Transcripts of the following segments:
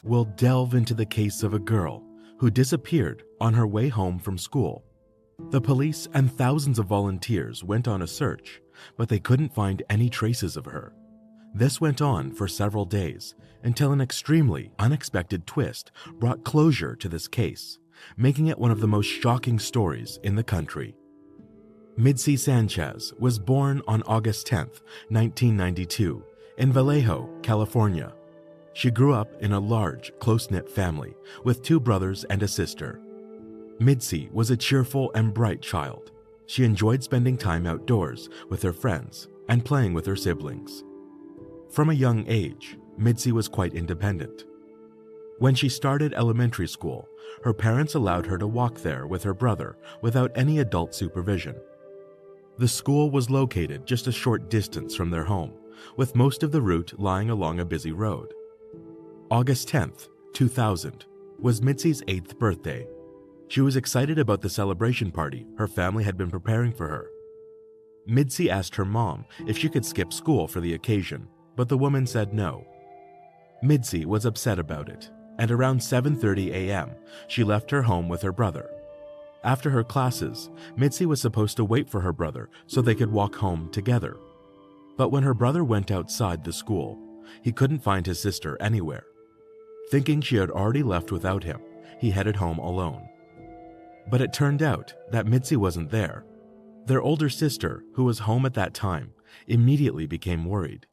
we'll delve into the case of a girl who disappeared on her way home from school. The police and thousands of volunteers went on a search, but they couldn't find any traces of her. This went on for several days until an extremely unexpected twist brought closure to this case, making it one of the most shocking stories in the country. Midsi Sanchez was born on August 10, 1992, in Vallejo, California. She grew up in a large, close-knit family with 2 brothers and a sister. Midsi was a cheerful and bright child. She enjoyed spending time outdoors with her friends and playing with her siblings. From a young age, Midsi was quite independent. When she started elementary school, her parents allowed her to walk there with her brother without any adult supervision. The school was located just a short distance from their home, with most of the route lying along a busy road. August 10, 2000, was Midsi's 8th birthday. She was excited about the celebration party her family had been preparing for her. Midsi asked her mom if she could skip school for the occasion, but the woman said no. Midsi was upset about it, and around 7:30 a.m., she left her home with her brother. After her classes, Midsi was supposed to wait for her brother so they could walk home together. But when her brother went outside the school, he couldn't find his sister anywhere. Thinking she had already left without him, he headed home alone. But it turned out that Midsi wasn't there. Their older sister, who was home at that time, immediately became worried.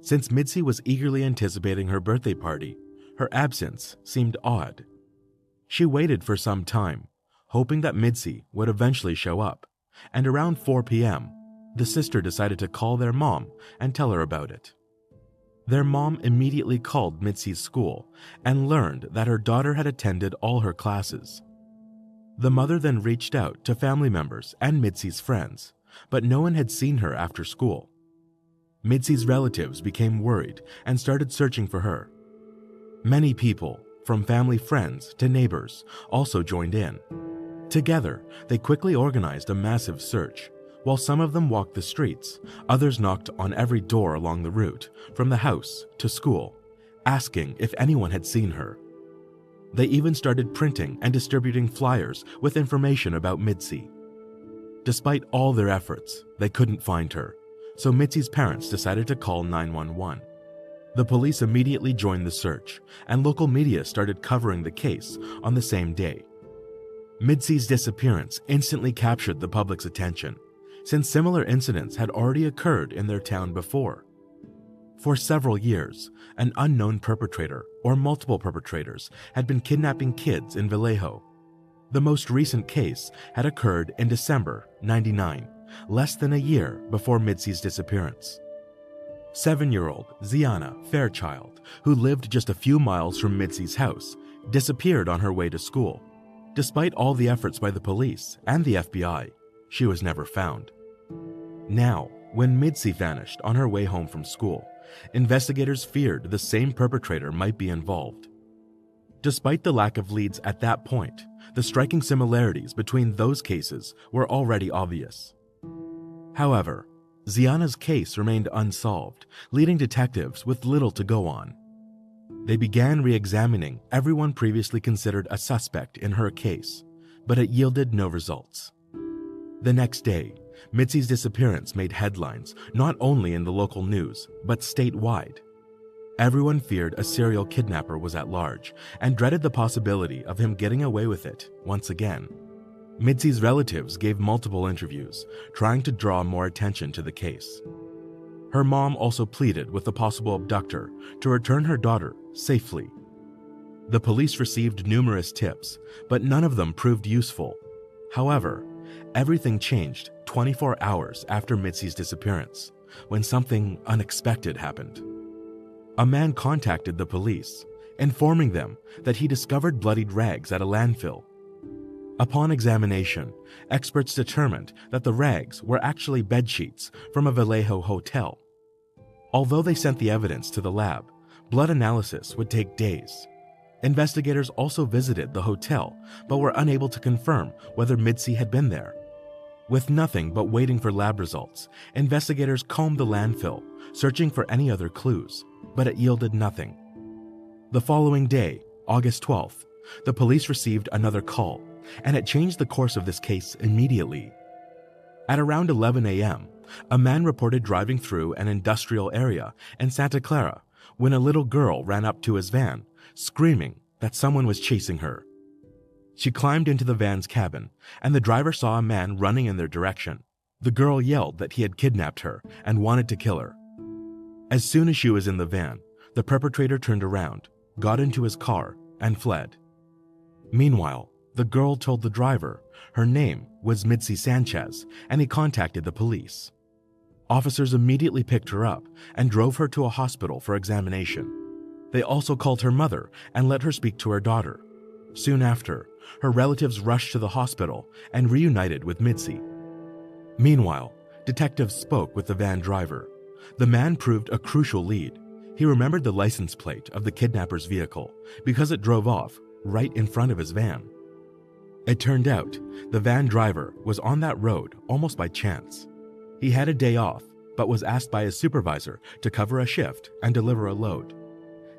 Since Midsi was eagerly anticipating her birthday party, her absence seemed odd. She waited for some time, hoping that Midsi would eventually show up, and around 4 p.m., the sister decided to call their mom and tell her about it. Their mom immediately called Midsi's school and learned that her daughter had attended all her classes. The mother then reached out to family members and Midsi's friends, but no one had seen her after school. Midsi's relatives became worried and started searching for her. Many people, from family friends to neighbors, also joined in. Together, they quickly organized a massive search. While some of them walked the streets, others knocked on every door along the route, from the house to school, asking if anyone had seen her. They even started printing and distributing flyers with information about Midsi. Despite all their efforts, they couldn't find her, so Midsi's parents decided to call 911. The police immediately joined the search, and local media started covering the case on the same day. Midsi's disappearance instantly captured the public's attention, since similar incidents had already occurred in their town before. For several years, an unknown perpetrator or multiple perpetrators had been kidnapping kids in Vallejo. The most recent case had occurred in December '99, less than a year before Midsi's disappearance. 7-year-old Ziana Fairchild, who lived just a few miles from Midsi's house, disappeared on her way to school. Despite all the efforts by the police and the FBI, she was never found. Now, when Midsi vanished on her way home from school, investigators feared the same perpetrator might be involved. Despite the lack of leads at that point, the striking similarities between those cases were already obvious. However, Ziana's case remained unsolved, leaving detectives with little to go on. They began re-examining everyone previously considered a suspect in her case, but it yielded no results. The next day, Midsi's disappearance made headlines not only in the local news, but statewide. Everyone feared a serial kidnapper was at large and dreaded the possibility of him getting away with it once again. Midsi's relatives gave multiple interviews, trying to draw more attention to the case. Her mom also pleaded with the possible abductor to return her daughter safely. The police received numerous tips, but none of them proved useful. However, everything changed 24 hours after Midsi's disappearance, when something unexpected happened. A man contacted the police, informing them that he discovered bloodied rags at a landfill. Upon examination, experts determined that the rags were actually bedsheets from a Vallejo hotel. Although they sent the evidence to the lab, blood analysis would take days. Investigators also visited the hotel, but were unable to confirm whether Midsi had been there. With nothing but waiting for lab results, investigators combed the landfill, searching for any other clues, but it yielded nothing. The following day, August 12th, the police received another call, and it changed the course of this case immediately. At around 11 a.m., a man reported driving through an industrial area in Santa Clara when a little girl ran up to his van, screaming that someone was chasing her. She climbed into the van's cabin, and the driver saw a man running in their direction. The girl yelled that he had kidnapped her and wanted to kill her. As soon as she was in the van, the perpetrator turned around, got into his car, and fled. Meanwhile, the girl told the driver her name was Midsi Sanchez, and he contacted the police. Officers immediately picked her up and drove her to a hospital for examination. They also called her mother and let her speak to her daughter. Soon after, her relatives rushed to the hospital and reunited with Midsi. Meanwhile, detectives spoke with the van driver. The man proved a crucial lead. He remembered the license plate of the kidnapper's vehicle because it drove off right in front of his van. It turned out the van driver was on that road almost by chance. He had a day off, but was asked by his supervisor to cover a shift and deliver a load.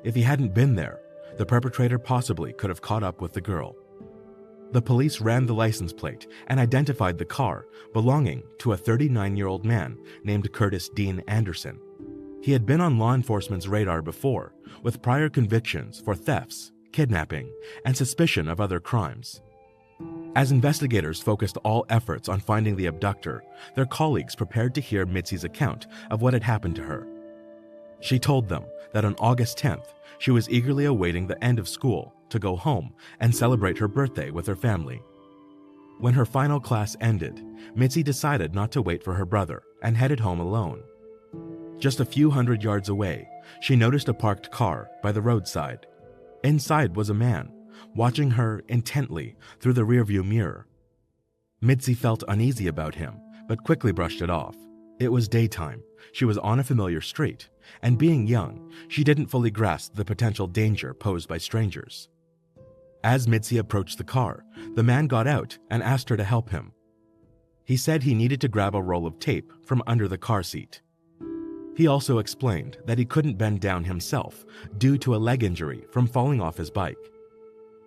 If he hadn't been there, the perpetrator possibly could have caught up with the girl. The police ran the license plate and identified the car belonging to a 39-year-old man named Curtis Dean Anderson. He had been on law enforcement's radar before, with prior convictions for thefts, kidnapping, and suspicion of other crimes. As investigators focused all efforts on finding the abductor, their colleagues prepared to hear Midsi's account of what had happened to her. She told them that on August 10th, she was eagerly awaiting the end of school to go home and celebrate her birthday with her family. When her final class ended, Midsi decided not to wait for her brother and headed home alone. Just a few hundred yards away, she noticed a parked car by the roadside. Inside was a man, watching her intently through the rearview mirror. Midsi felt uneasy about him, but quickly brushed it off. It was daytime, she was on a familiar street, and being young, she didn't fully grasp the potential danger posed by strangers. As Midsi approached the car, the man got out and asked her to help him. He said he needed to grab a roll of tape from under the car seat. He also explained that he couldn't bend down himself due to a leg injury from falling off his bike.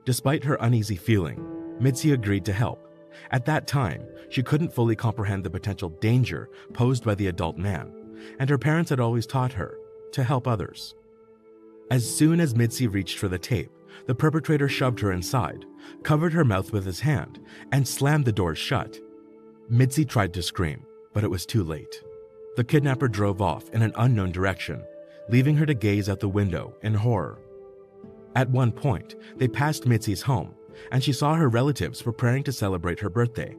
Despite her uneasy feeling, Midsi agreed to help. At that time, she couldn't fully comprehend the potential danger posed by the adult man, and her parents had always taught her to help others. As soon as Midsi reached for the tape, the perpetrator shoved her inside, covered her mouth with his hand, and slammed the doors shut. Midsi tried to scream, but it was too late. The kidnapper drove off in an unknown direction, leaving her to gaze out the window in horror. At one point, they passed Midsi's home, and she saw her relatives preparing to celebrate her birthday.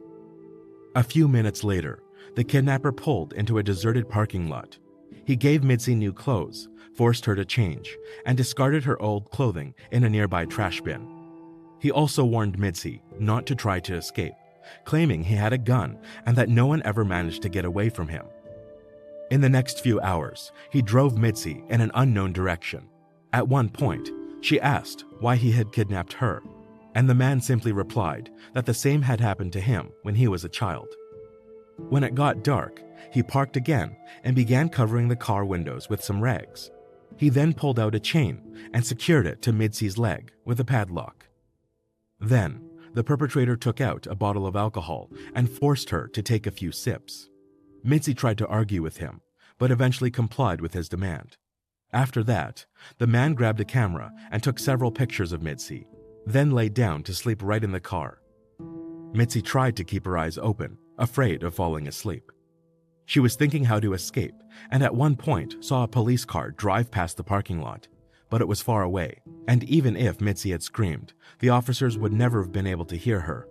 A few minutes later, the kidnapper pulled into a deserted parking lot. He gave Midsi new clothes, forced her to change, and discarded her old clothing in a nearby trash bin. He also warned Midsi not to try to escape, claiming he had a gun and that no one ever managed to get away from him. In the next few hours, he drove Midsi in an unknown direction. At one point, she asked why he had kidnapped her, and the man simply replied that the same had happened to him when he was a child. When it got dark, he parked again and began covering the car windows with some rags. He then pulled out a chain and secured it to Midsi's leg with a padlock. Then, the perpetrator took out a bottle of alcohol and forced her to take a few sips. Midsi tried to argue with him, but eventually complied with his demand. After that, the man grabbed a camera and took several pictures of Midsi, then laid down to sleep right in the car. Midsi tried to keep her eyes open, afraid of falling asleep. She was thinking how to escape, and at one point saw a police car drive past the parking lot, but it was far away, and even if Midsi had screamed, the officers would never have been able to hear her.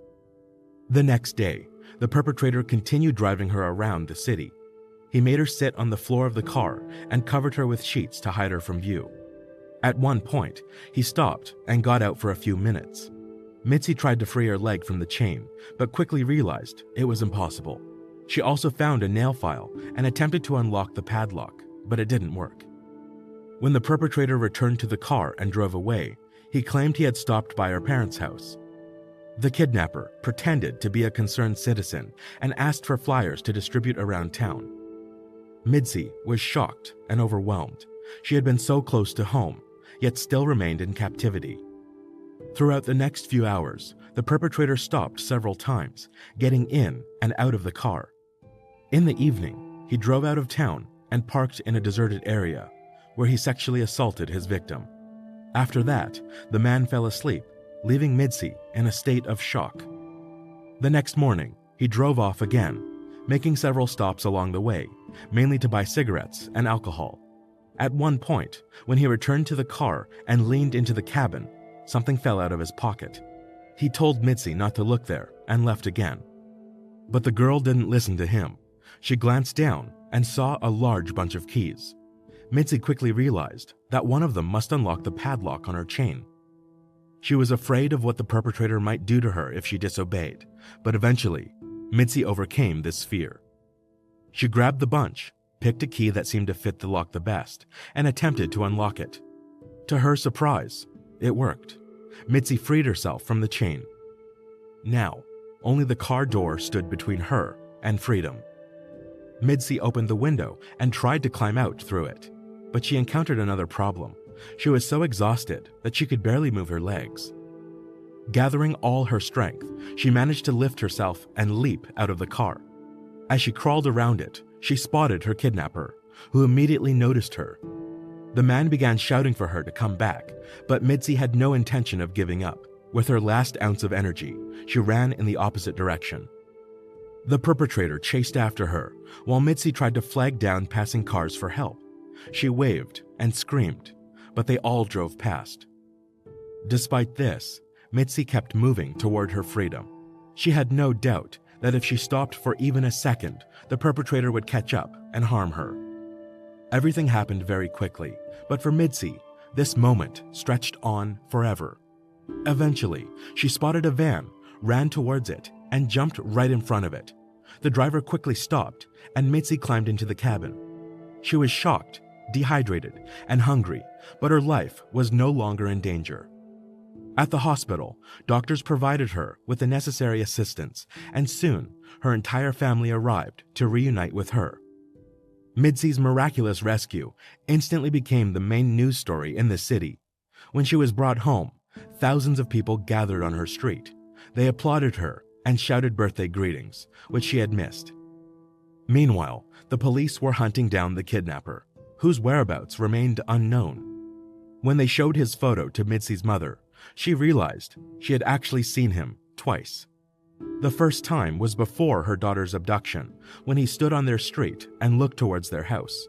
The next day, the perpetrator continued driving her around the city. He made her sit on the floor of the car and covered her with sheets to hide her from view. At one point, he stopped and got out for a few minutes. Midsi tried to free her leg from the chain, but quickly realized it was impossible. She also found a nail file and attempted to unlock the padlock, but it didn't work. When the perpetrator returned to the car and drove away, he claimed he had stopped by her parents' house. The kidnapper pretended to be a concerned citizen and asked for flyers to distribute around town. Midsi was shocked and overwhelmed. She had been so close to home, yet still remained in captivity. Throughout the next few hours, the perpetrator stopped several times, getting in and out of the car. In the evening, he drove out of town and parked in a deserted area, where he sexually assaulted his victim. After that, the man fell asleep, leaving Midsi in a state of shock. The next morning, he drove off again, making several stops along the way, mainly to buy cigarettes and alcohol. At one point, when he returned to the car and leaned into the cabin, something fell out of his pocket. He told Midsi not to look there and left again. But the girl didn't listen to him. She glanced down and saw a large bunch of keys. Midsi quickly realized that one of them must unlock the padlock on her chain. She was afraid of what the perpetrator might do to her if she disobeyed, but eventually, Midsi overcame this fear. She grabbed the bunch, picked a key that seemed to fit the lock the best, and attempted to unlock it. To her surprise, it worked. Midsi freed herself from the chain. Now, only the car door stood between her and freedom. Midsi opened the window and tried to climb out through it, but she encountered another problem. She was so exhausted that she could barely move her legs. Gathering all her strength, she managed to lift herself and leap out of the car. As she crawled around it, she spotted her kidnapper, who immediately noticed her. The man began shouting for her to come back, but Midsi had no intention of giving up. With her last ounce of energy, she ran in the opposite direction. The perpetrator chased after her, while Midsi tried to flag down passing cars for help. She waved and screamed, but they all drove past. Despite this, Midsi kept moving toward her freedom. She had no doubt that if she stopped for even a second, the perpetrator would catch up and harm her. Everything happened very quickly, but for Midsi, this moment stretched on forever. Eventually, she spotted a van, ran towards it, and jumped right in front of it. The driver quickly stopped, and Midsi climbed into the cabin. She was shocked, dehydrated, and hungry, but her life was no longer in danger. At the hospital, doctors provided her with the necessary assistance, and soon her entire family arrived to reunite with her. Midsi's miraculous rescue instantly became the main news story in the city. When she was brought home, thousands of people gathered on her street. They applauded her and shouted birthday greetings, which she had missed. Meanwhile, the police were hunting down the kidnapper, whose whereabouts remained unknown. When they showed his photo to Midsi's mother, she realized she had actually seen him twice. The first time was before her daughter's abduction, when he stood on their street and looked towards their house.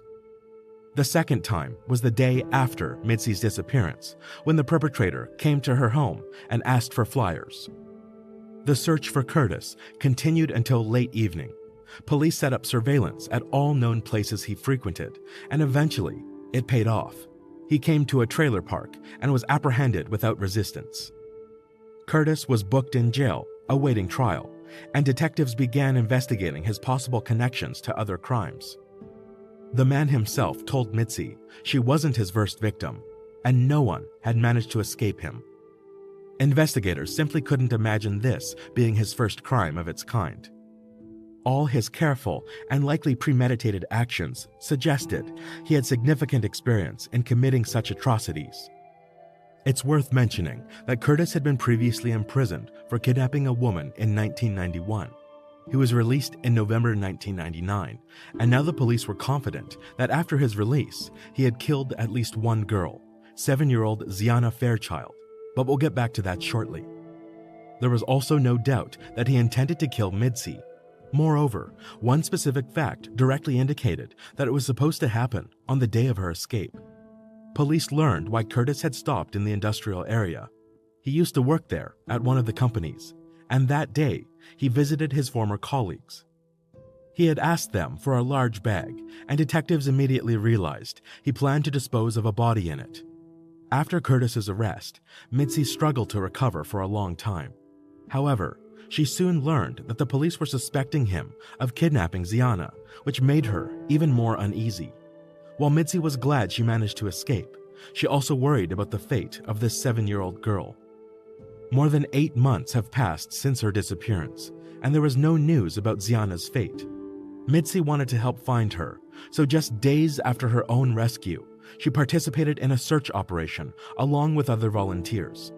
The second time was the day after Midsi's disappearance, when the perpetrator came to her home and asked for flyers. The search for Curtis continued until late evening. Police set up surveillance at all known places he frequented, and eventually, it paid off. He came to a trailer park and was apprehended without resistance. Curtis was booked in jail, awaiting trial, and detectives began investigating his possible connections to other crimes. The man himself told Midsi she wasn't his first victim, and no one had managed to escape him. Investigators simply couldn't imagine this being his first crime of its kind. All his careful and likely premeditated actions suggested he had significant experience in committing such atrocities. It's worth mentioning that Curtis had been previously imprisoned for kidnapping a woman in 1991. He was released in November 1999, and now the police were confident that after his release, he had killed at least one girl, 7-year-old Ziana Fairchild, but we'll get back to that shortly. There was also no doubt that he intended to kill Midsi. Moreover, one specific fact directly indicated that it was supposed to happen on the day of her escape. Police learned why Curtis had stopped in the industrial area. He used to work there at one of the companies, and that day, he visited his former colleagues. He had asked them for a large bag, and detectives immediately realized he planned to dispose of a body in it. After Curtis's arrest, Midsi struggled to recover for a long time. However, she soon learned that the police were suspecting him of kidnapping Ziana, which made her even more uneasy. While Midsi was glad she managed to escape, she also worried about the fate of this 7-year-old girl. More than 8 months have passed since her disappearance, and there was no news about Ziana's fate. Midsi wanted to help find her, so just days after her own rescue, she participated in a search operation along with other volunteers.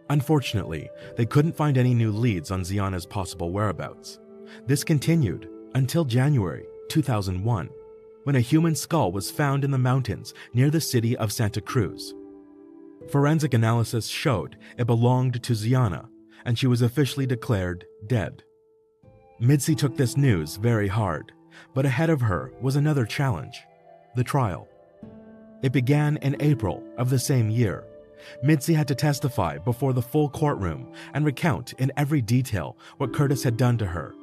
Unfortunately, they couldn't find any new leads on Ziana's possible whereabouts. This continued until January 2001, when a human skull was found in the mountains near the city of Santa Cruz. Forensic analysis showed it belonged to Ziana, and she was officially declared dead. Midsi took this news very hard, but ahead of her was another challenge: the trial. It began in April of the same year. Midsi had to testify before the full courtroom and recount in every detail what Curtis had done to her.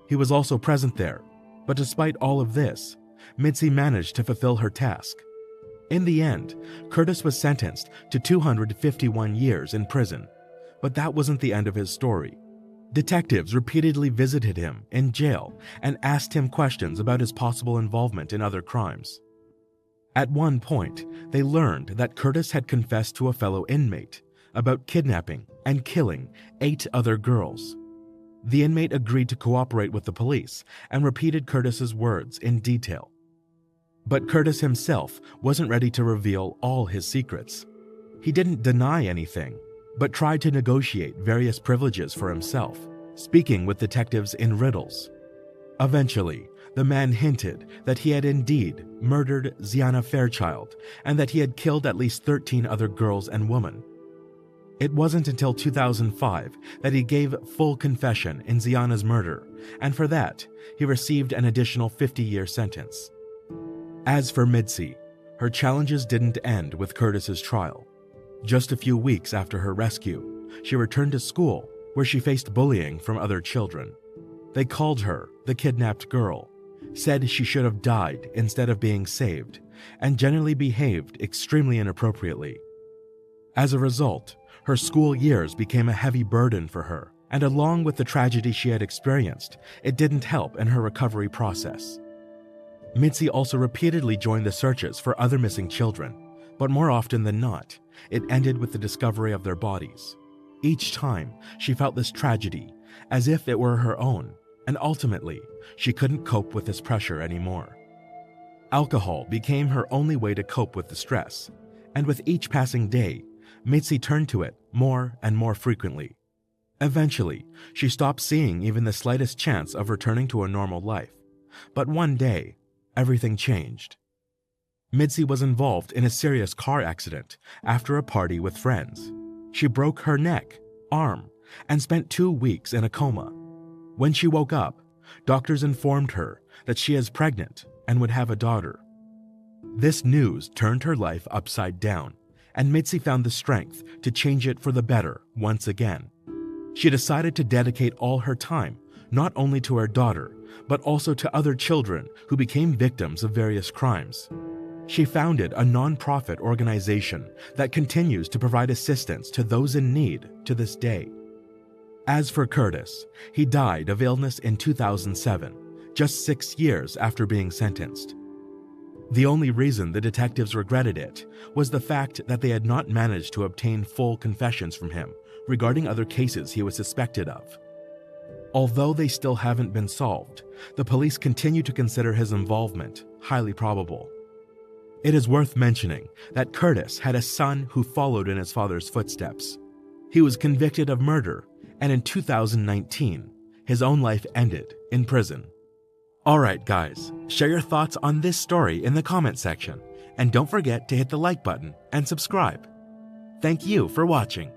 He was also present there, but despite all of this, Midsi managed to fulfill her task. In the end, Curtis was sentenced to 251 years in prison, but that wasn't the end of his story. Detectives repeatedly visited him in jail and asked him questions about his possible involvement in other crimes. At one point, they learned that Curtis had confessed to a fellow inmate about kidnapping and killing 8 other girls. The inmate agreed to cooperate with the police and repeated Curtis's words in detail. But Curtis himself wasn't ready to reveal all his secrets. He didn't deny anything, but tried to negotiate various privileges for himself, speaking with detectives in riddles. Eventually, the man hinted that he had indeed murdered Ziana Fairchild and that he had killed at least 13 other girls and women. It wasn't until 2005 that he gave full confession in Ziana's murder, and for that, he received an additional 50-year sentence. As for Midsi, her challenges didn't end with Curtis's trial. Just a few weeks after her rescue, she returned to school where she faced bullying from other children. They called her the kidnapped girl, said she should have died instead of being saved, and generally behaved extremely inappropriately. As a result, her school years became a heavy burden for her, and along with the tragedy she had experienced, it didn't help in her recovery process. Midsi also repeatedly joined the searches for other missing children, but more often than not, it ended with the discovery of their bodies. Each time, she felt this tragedy as if it were her own, and ultimately, she couldn't cope with this pressure anymore. Alcohol became her only way to cope with the stress, and with each passing day, Midsi turned to it more and more frequently. Eventually, she stopped seeing even the slightest chance of returning to a normal life. But one day, everything changed. Midsi was involved in a serious car accident after a party with friends. She broke her neck, arm, and spent 2 weeks in a coma. When she woke up, doctors informed her that she is pregnant and would have a daughter. This news turned her life upside down, and Midsi found the strength to change it for the better once again. She decided to dedicate all her time not only to her daughter, but also to other children who became victims of various crimes. She founded a non-profit organization that continues to provide assistance to those in need to this day. As for Curtis, he died of illness in 2007, just 6 years after being sentenced. The only reason the detectives regretted it was the fact that they had not managed to obtain full confessions from him regarding other cases he was suspected of. Although they still haven't been solved, the police continue to consider his involvement highly probable. It is worth mentioning that Curtis had a son who followed in his father's footsteps. He was convicted of murder, and in 2019, his own life ended in prison. Alright guys, share your thoughts on this story in the comment section, and don't forget to hit the like button and subscribe. Thank you for watching.